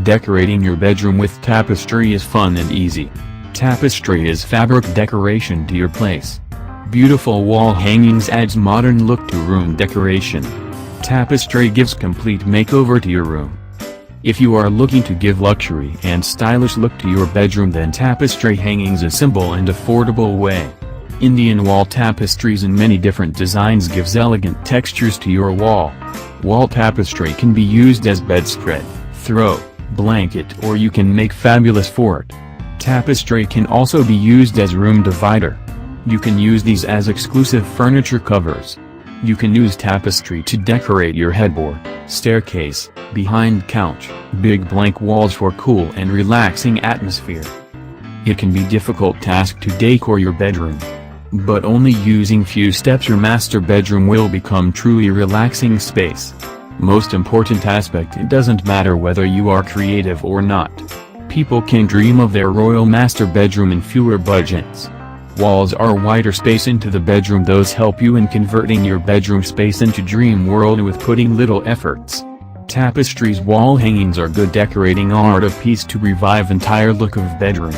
Decorating your bedroom with Tapestry is fun and easy. Tapestry is fabric decoration to your place. Beautiful wall hangings adds modern look to room decoration. Tapestry gives complete makeover to your room. If you are looking to give luxury and stylish look to your bedroom, then Tapestry hangings a simple and affordable way. Indian wall tapestries in many different designs gives elegant textures to your wall. Wall tapestry can be used as bedspread, throw, blanket, or you can make fabulous fort. Tapestry can also be used as room divider. You can use these as exclusive furniture covers. You can use tapestry to decorate your headboard, staircase, behind couch, big blank walls for cool and relaxing atmosphere. It can be difficult task to decor your bedroom. But only using few steps your master bedroom will become truly relaxing space. Most important aspect, it doesn't matter whether you are creative or not. People can dream of their royal master bedroom in fewer budgets. Walls are wider space into the bedroom, those help you in converting your bedroom space into dream world with putting little efforts. Tapestries wall hangings are good decorating art of piece to revive entire look of bedroom.